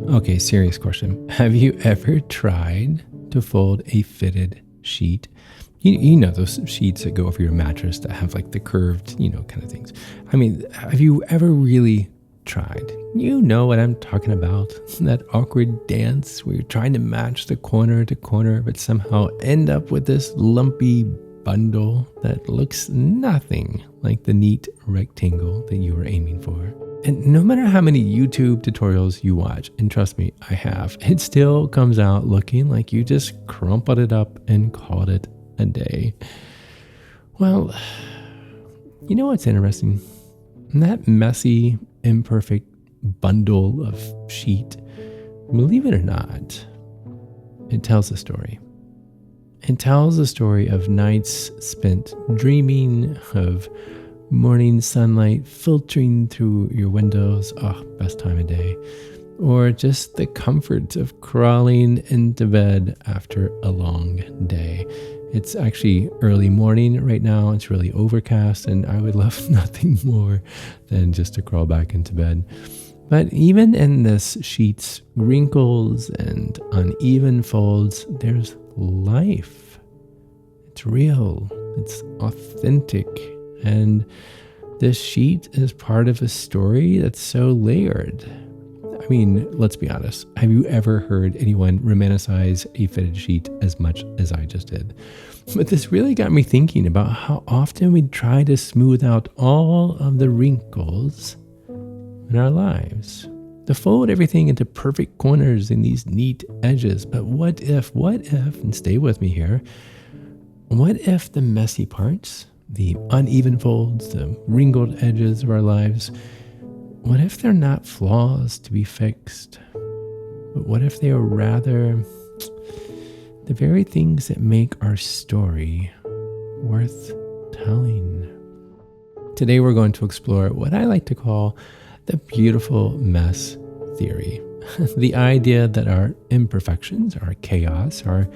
Okay, serious question. Have you ever tried to fold a fitted sheet? You know those sheets that go over your mattress that have like the curved, kind of things. I mean, have you ever really tried? You know what I'm talking about. That awkward dance where you're trying to match the corner to corner, but somehow end up with this lumpy bundle that looks nothing like the neat rectangle that you were aiming for. And no matter how many YouTube tutorials you watch, and trust me, I have, it still comes out looking like you just crumpled it up and called it a day. Well, you know what's interesting? That messy, imperfect bundle of sheet, believe it or not, it tells a story. It tells a story of nights spent dreaming, of morning sunlight filtering through your windows, best time of day, or just the comfort of crawling into bed after a long day. It's actually early morning right now. It's really overcast, and I would love nothing more than just to crawl back into bed. But even in this sheet's wrinkles and uneven folds, there's life. It's real. It's authentic. And this sheet is part of a story that's so layered. I mean, let's be honest. Have you ever heard anyone romanticize a fitted sheet as much as I just did? But this really got me thinking about how often we try to smooth out all of the wrinkles in our lives, to fold everything into perfect corners and these neat edges. But what if, and stay with me here, what if the messy parts, the uneven folds, the wrinkled edges of our lives, what if they're not flaws to be fixed? But what if they are rather the very things that make our story worth telling? Today we're going to explore what I like to call the beautiful mess theory. The idea that our imperfections, our chaos, our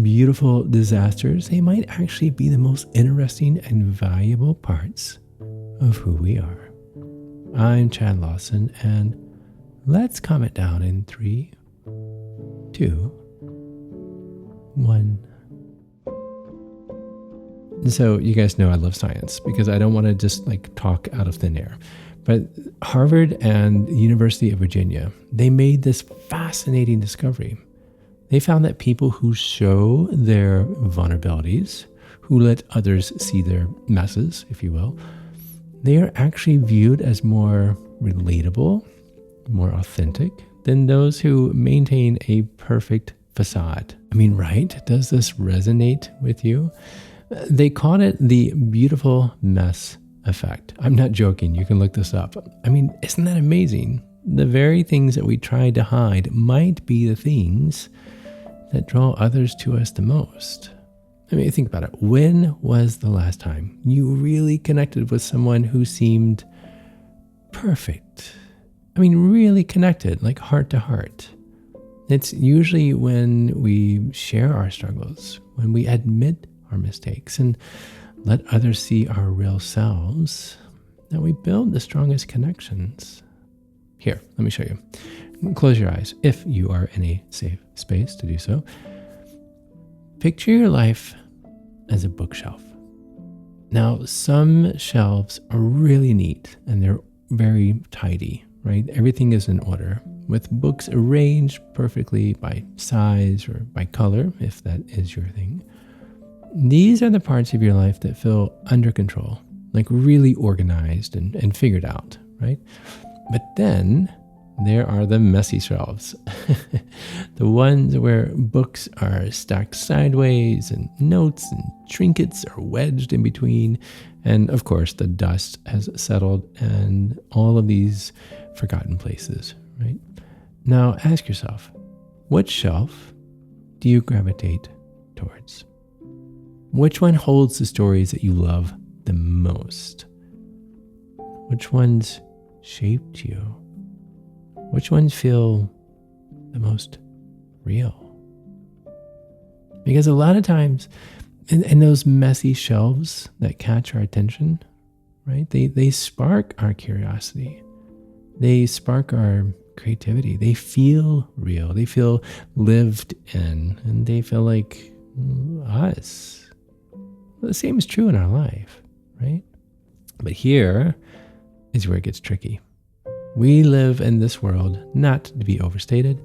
beautiful disasters, they might actually be the most interesting and valuable parts of who we are. I'm Chad Lawson, and let's calm it down in 3, 2, 1. So you guys know I love science because I don't want to just talk out of thin air. But Harvard and the University of Virginia, they made this fascinating discovery. They found that people who show their vulnerabilities, who let others see their messes, if you will, they are actually viewed as more relatable, more authentic than those who maintain a perfect facade. I mean, right? Does this resonate with you? They called it the beautiful mess effect. I'm not joking. You can look this up. I mean, isn't that amazing? The very things that we try to hide might be the things that draw others to us the most. I mean, think about it. When was the last time you really connected with someone who seemed perfect? I mean, really connected, like heart to heart. It's usually when we share our struggles, when we admit our mistakes and let others see our real selves, that we build the strongest connections. Here, let me show you. Close your eyes if you are in a safe space to do so. Picture your life as a bookshelf. Now, some shelves are really neat and they're very tidy, right? Everything is in order, with books arranged perfectly by size or by color, if that is your thing. These are the parts of your life that feel under control, like really organized and figured out, right? But then there are the messy shelves, the ones where books are stacked sideways and notes and trinkets are wedged in between. And of course, the dust has settled and all of these forgotten places, right? Now ask yourself, which shelf do you gravitate towards? Which one holds the stories that you love the most? Which ones shaped you? Which ones feel the most real? Because a lot of times in those messy shelves that catch our attention, right? They spark our curiosity. They spark our creativity. They feel real. They feel lived in, and they feel like us. Well, the same is true in our life, right? But here is where it gets tricky. We live in this world, not to be overstated,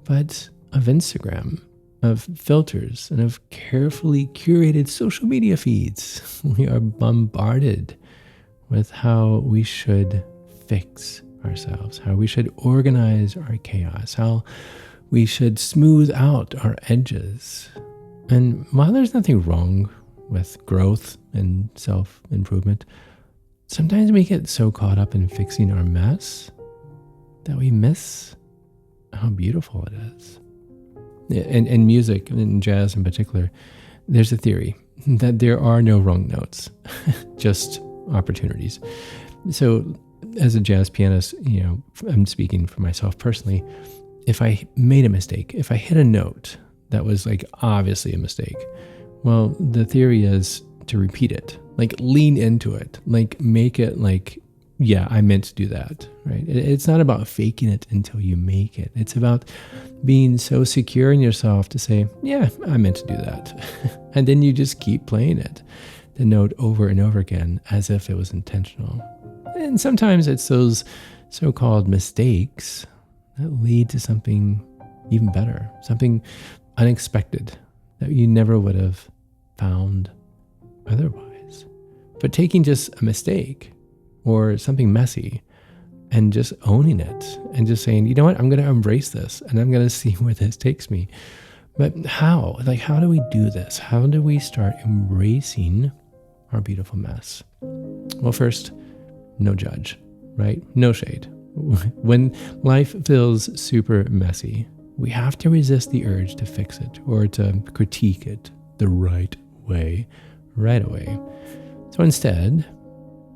but of Instagram, of filters, and of carefully curated social media feeds. We are bombarded with how we should fix ourselves, how we should organize our chaos, how we should smooth out our edges. And while there's nothing wrong with growth and self-improvement, sometimes we get so caught up in fixing our mess that we miss how beautiful it is. In music, in jazz in particular, there's a theory that there are no wrong notes, just opportunities. So as a jazz pianist, I'm speaking for myself personally, if I made a mistake, if I hit a note that was like obviously a mistake, well, the theory is to repeat it, like lean into it, like make it like, yeah, I meant to do that, right? It's not about faking it until you make it. It's about being so secure in yourself to say, yeah, I meant to do that. And then you just keep playing it, the note over and over again, as if it was intentional. And sometimes it's those so-called mistakes that lead to something even better, something unexpected that you never would have found otherwise. But taking just a mistake or something messy and just owning it and just saying, you know what, I'm going to embrace this and I'm going to see where this takes me. But how? Like, how do we do this? How do we start embracing our beautiful mess? Well, first, no judge, right? No shade. When life feels super messy, we have to resist the urge to fix it or to critique it the right way, right away. So instead,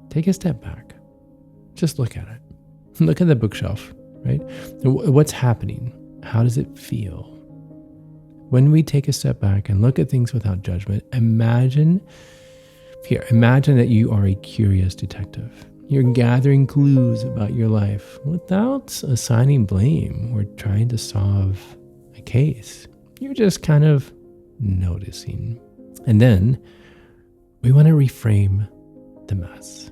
take a step back. Just look at it. Look at the bookshelf, right? What's happening? How does it feel? When we take a step back and look at things without judgment, imagine that you are a curious detective. You're gathering clues about your life without assigning blame or trying to solve a case. You're just kind of noticing. And then we want to reframe the mess.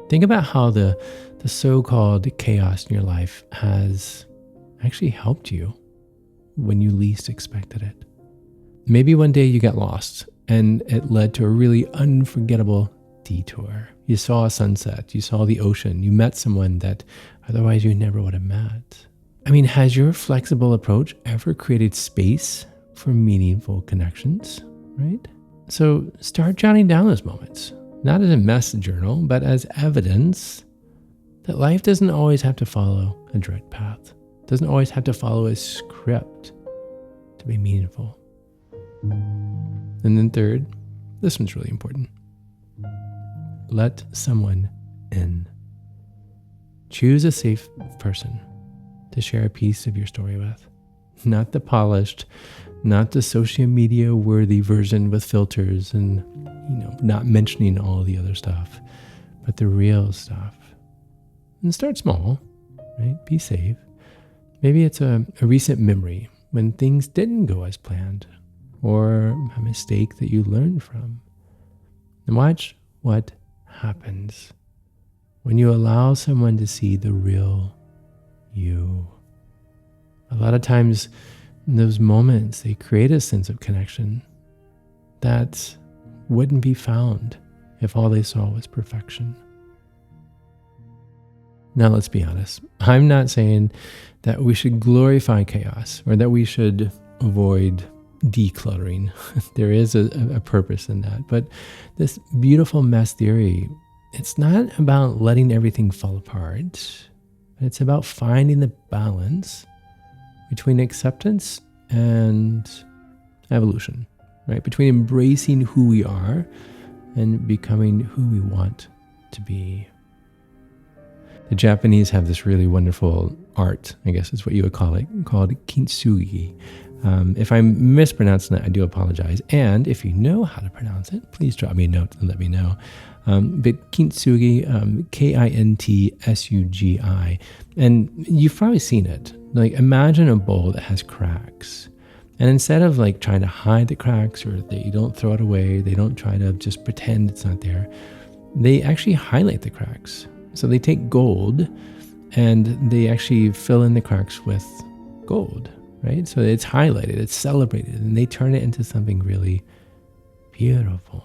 Think about how the so-called chaos in your life has actually helped you when you least expected it. Maybe one day you got lost and it led to a really unforgettable detour. You saw a sunset, you saw the ocean, you met someone that otherwise you never would have met. I mean, has your flexible approach ever created space for meaningful connections, right? So start jotting down those moments, not as a mess journal, but as evidence that life doesn't always have to follow a direct path, doesn't always have to follow a script to be meaningful. And then third, this one's really important. Let someone in. Choose a safe person to share a piece of your story with. Not the polished, not the social media worthy version with filters and, not mentioning all the other stuff, but the real stuff. And start small, right? Be safe. Maybe it's a recent memory when things didn't go as planned, or a mistake that you learned from. And watch what happens when you allow someone to see the real you. A lot of times in those moments, they create a sense of connection that wouldn't be found if all they saw was perfection. Now, let's be honest. I'm not saying that we should glorify chaos or that we should avoid decluttering. There is a purpose in that. But this beautiful mess theory, it's not about letting everything fall apart. It's about finding the balance between acceptance and evolution, right? Between embracing who we are and becoming who we want to be. The Japanese have this really wonderful art, I guess is what you would call it, called kintsugi. If I'm mispronouncing it, I do apologize. And if you know how to pronounce it, please drop me a note and let me know. But kintsugi, Kintsugi. And you've probably seen it. Like, imagine a bowl that has cracks. And instead of like trying to hide the cracks, or that you don't throw it away, they don't try to just pretend it's not there. They actually highlight the cracks. So they take gold and they actually fill in the cracks with gold, right? So it's highlighted, it's celebrated, and they turn it into something really beautiful.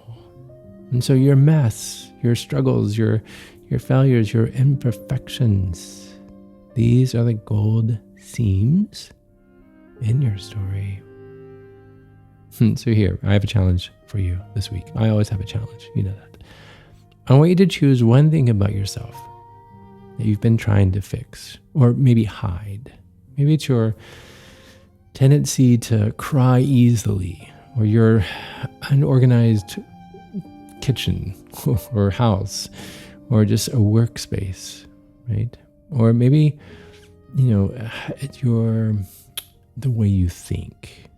And so your mess, your struggles, your failures, your imperfections, these are the gold seams in your story. So here, I have a challenge for you this week. I always have a challenge, you know that. I want you to choose one thing about yourself that you've been trying to fix, or maybe hide. Maybe it's your tendency to cry easily, or your unorganized kitchen or house, or just a workspace, right? Or maybe, it's the way you think,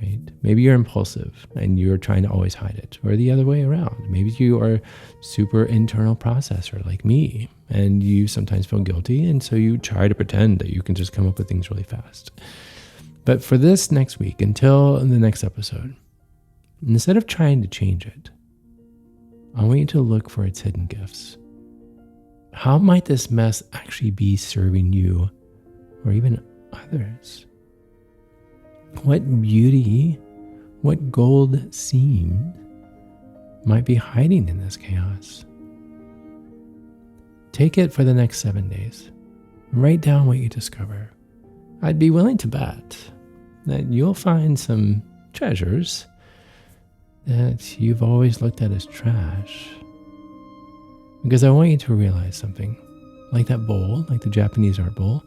right? Maybe you're impulsive and you're trying to always hide it, or the other way around. Maybe you are super internal processor like me, and you sometimes feel guilty, and so you try to pretend that you can just come up with things really fast. But for this next week, until the next episode, instead of trying to change it, I want you to look for its hidden gifts. How might this mess actually be serving you or even others? What beauty, what gold seam might be hiding in this chaos? Take it for the next 7 days. Write down what you discover. I'd be willing to bet that you'll find some treasures that you've always looked at as trash. Because I want you to realize something. Like that bowl, like the Japanese art bowl,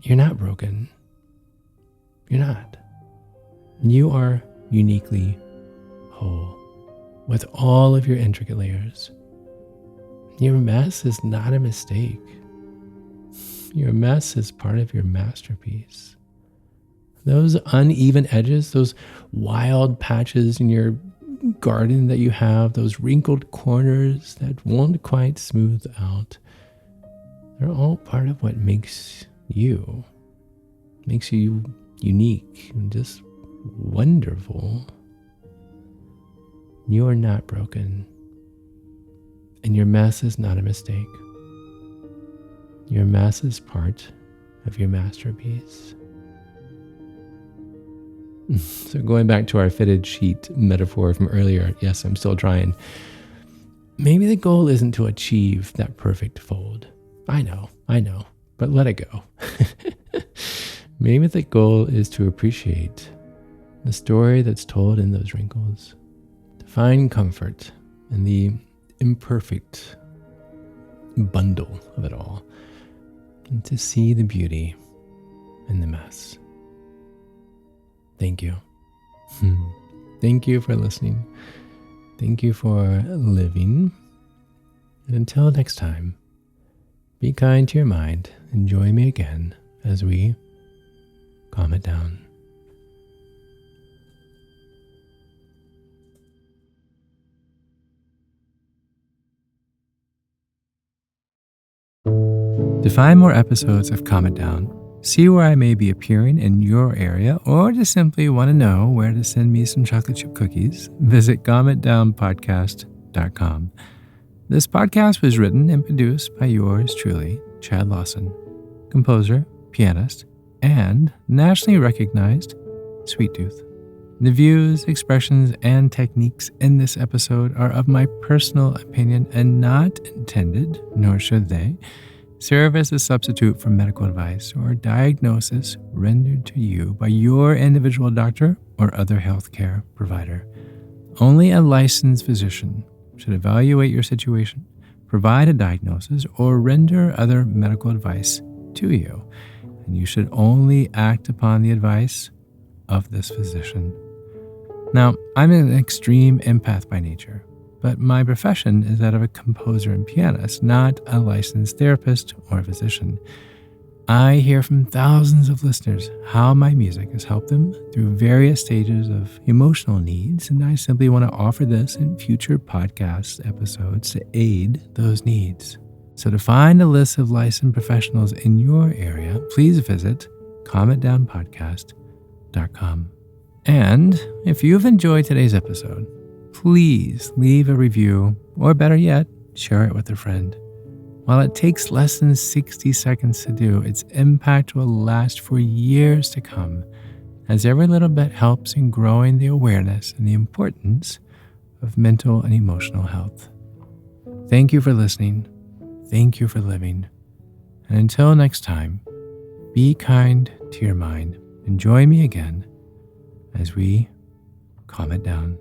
you're not broken. You're not. You are uniquely whole, with all of your intricate layers. Your mess is not a mistake. Your mess is part of your masterpiece. Those uneven edges, those wild patches in your garden that you have, those wrinkled corners that won't quite smooth out, they're all part of what makes you unique and just wonderful. You are not broken, and your mess is not a mistake. Your mess is part of your masterpiece. So going back to our fitted sheet metaphor from earlier, yes, I'm still trying. Maybe the goal isn't to achieve that perfect fold. I know, but let it go. Maybe the goal is to appreciate the story that's told in those wrinkles, to find comfort in the imperfect bundle of it all, and to see the beauty in the mess. Thank you. Thank you for listening. Thank you for living. And until next time, be kind to your mind and join me again as we calm it down. To find more episodes of Calm It Down, see where I may be appearing in your area, or just simply want to know where to send me some chocolate chip cookies, visit calmitdownpodcast.com. This podcast was written and produced by yours truly, Chad Lawson, composer, pianist, and nationally recognized Sweet Tooth. The views, expressions, and techniques in this episode are of my personal opinion and not intended, nor should they, serve as a substitute for medical advice or diagnosis rendered to you by your individual doctor or other healthcare provider. Only a licensed physician should evaluate your situation, provide a diagnosis, or render other medical advice to you. And you should only act upon the advice of this physician. Now, I'm an extreme empath by nature, but my profession is that of a composer and pianist, not a licensed therapist or physician. I hear from thousands of listeners how my music has helped them through various stages of emotional needs, and I simply want to offer this in future podcast episodes to aid those needs. So to find a list of licensed professionals in your area, please visit calmitdownpodcast.com. And if you've enjoyed today's episode, please leave a review, or better yet, share it with a friend. While it takes less than 60 seconds to do, its impact will last for years to come, as every little bit helps in growing the awareness and the importance of mental and emotional health. Thank you for listening. Thank you for living. And until next time, be kind to your mind and join me again as we calm it down.